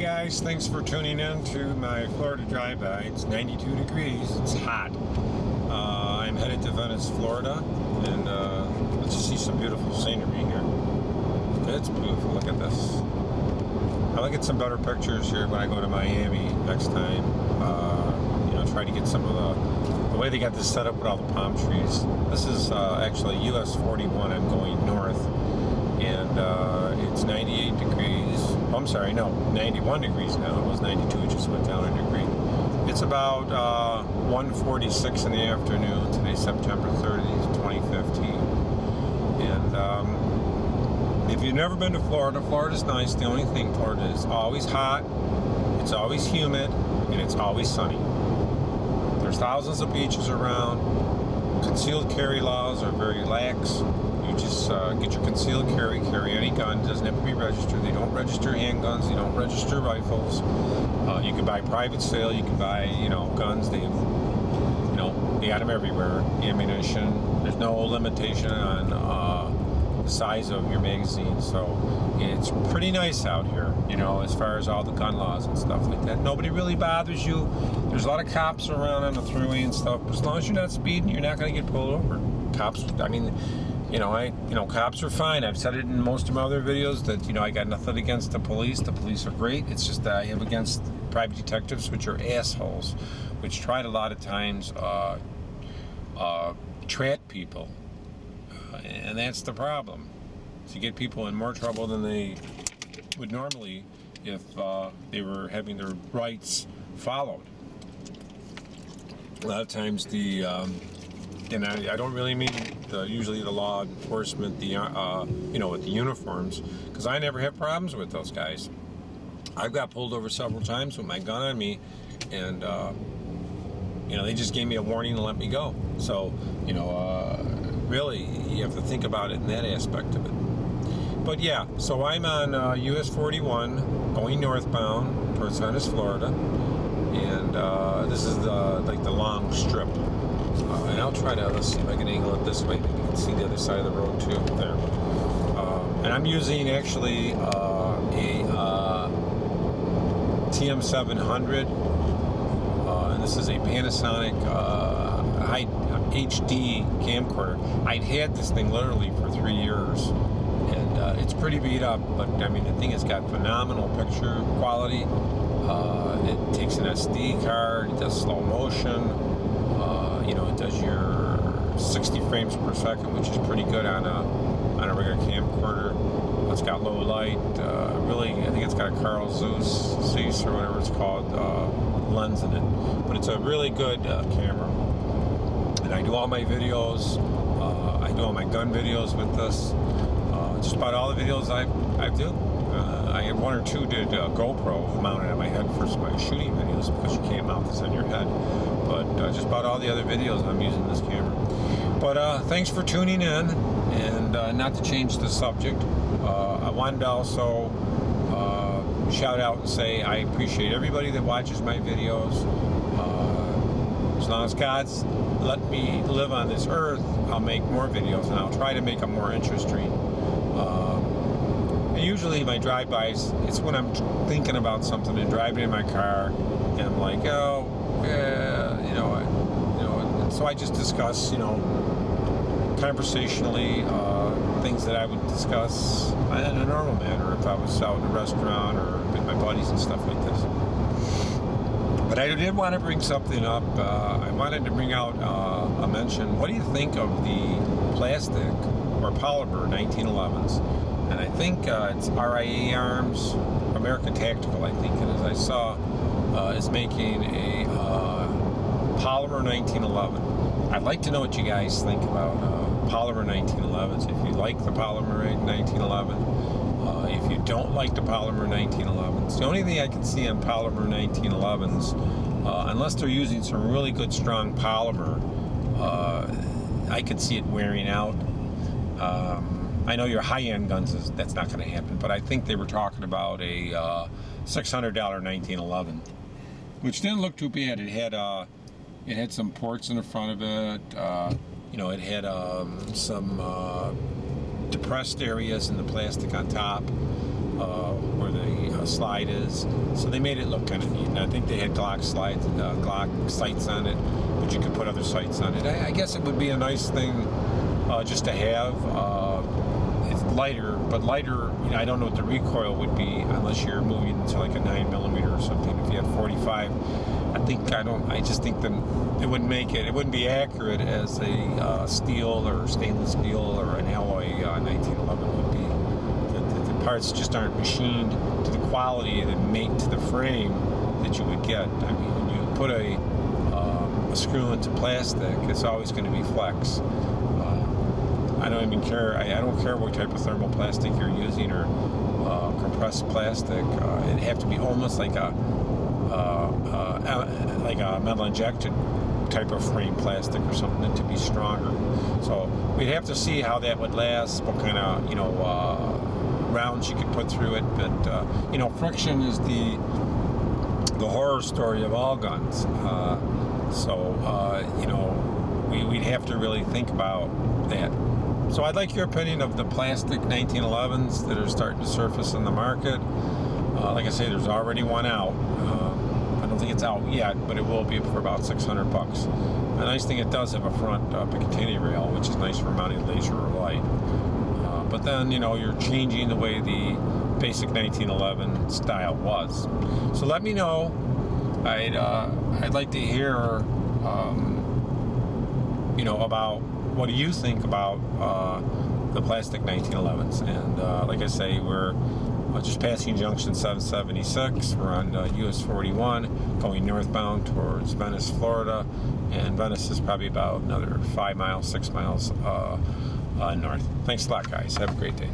guys, thanks for tuning in to my Florida drive-by. It's 92 degrees, it's hot. I'm headed to Venice, Florida, and let's just see some beautiful scenery here. It's beautiful, look at this. I'll get some better pictures here when I go to Miami next time. Try to get some of the way they got this set up with all the palm trees. This is actually US 41, I'm going north. And it's 98 degrees. Oh, I'm sorry, no, 91 degrees now. It was 92, it just went down a degree. It's about 1:46 in the afternoon. Today's September 30th, 2015. And if you've never been to Florida, Florida's nice. The only thing, Florida is always hot, it's always humid, and it's always sunny. There's thousands of beaches around. Concealed carry laws are very lax. You just get your concealed carry any gun. It doesn't have to be registered. They don't register handguns. They don't register rifles. You can buy private sale. You can buy, guns. They got them everywhere. Ammunition. There's no limitation on the size of your magazine. So it's pretty nice out here, as far as all the gun laws and stuff like that. Nobody really bothers you. There's a lot of cops around on the thruway and stuff. But as long as you're not speeding, you're not going to get pulled over. Cops, cops are fine. I've said it in most of my other videos that, I got nothing against the police. The police are great. It's just that I have against private detectives, which are assholes, which try to a lot of times trap people. And that's the problem. So you get people in more trouble than they would normally if they were having their rights followed. A lot of times and I don't really mean usually the law enforcement, with the uniforms, because I never have problems with those guys. I've got pulled over several times with my gun on me, and they just gave me a warning and let me go. So really you have to think about it in that aspect of it. But yeah, so I'm on US 41 going northbound towards Venice, Florida, and this is the long strip. And I'll try to, let's see if I can angle it this way, maybe you can see the other side of the road too, there. And I'm using actually a TM700, and this is a Panasonic high HD camcorder. I'd had this thing literally for 3 years, and it's pretty beat up, but I mean, the thing has got phenomenal picture quality. It takes an SD card, it does slow motion. It does your 60 frames per second, which is pretty good on a regular camcorder. It's got low light. Really, I think it's got a Carl Zeiss or whatever it's called lens in it. But it's a really good camera. And I do all my videos. I do all my gun videos with this. Just about all the videos I do. I had one or two did GoPro mounted on my head for my shooting videos, because you can't mount this on your head. But just about all the other videos I'm using this camera. But thanks for tuning in, and not to change the subject, I wanted to also shout out and say I appreciate everybody that watches my videos. As long as God's let me live on this earth, I'll make more videos, and I'll try to make them more interesting. And usually my drive-bys, it's when I'm thinking about something and driving in my car, and I'm like, oh, yeah, so I just discuss, conversationally, things that I would discuss in a normal manner if I was out in a restaurant or with my buddies and stuff like this. But I did want to bring something up. I wanted to bring out a mention. What do you think of the plastic or polymer 1911's? And I think it's RIA Arms, American Tactical, I think it is. I saw is making a polymer 1911. I'd like to know what you guys think about polymer 1911s. If you like the polymer 1911, if you don't like the polymer 1911s. The only thing I can see on polymer 1911s, unless they're using some really good strong polymer, I could see it wearing out. I know your high-end guns, that's not going to happen, but I think they were talking about a $600 1911, which didn't look too bad. It had some ports in the front of it. It had some depressed areas in the plastic on top. where the slide is. So they made it look kind of neat. And I think they had Glock sights on it, but you could put other sights on it. I guess it would be a nice thing just to have. It's lighter, but lighter, I don't know what the recoil would be unless you're moving into like a 9mm or something. If you have 45, I just think that it wouldn't be accurate as a steel or stainless steel or an alloy 1911 would be. The parts just aren't machined to the quality that make to the frame that you would get. I mean, when you put a screw into plastic, it's always going to be flex. I don't even care. I don't care what type of thermoplastic you're using or compressed plastic. It'd have to be almost like a metal injected type of frame plastic or something to be stronger. So we'd have to see how that would last, what kind of rounds you could put through it. But friction is the horror story of all guns. We'd have to really think about that. So I'd like your opinion of the plastic 1911s that are starting to surface in the market. Like I say, there's already one out. I don't think it's out yet, but it will be for about $600. A nice thing, it does have a front Picatinny rail, which is nice for mounting laser or light. But then, you're changing the way the basic 1911 style was. So let me know. I'd like to hear, about what do you think about the plastic 1911s. And like I say, we're just passing junction 776. We're on US 41 going northbound towards Venice, Florida. And Venice is probably about another 5 miles, 6 miles north. Thanks a lot, guys. Have a great day.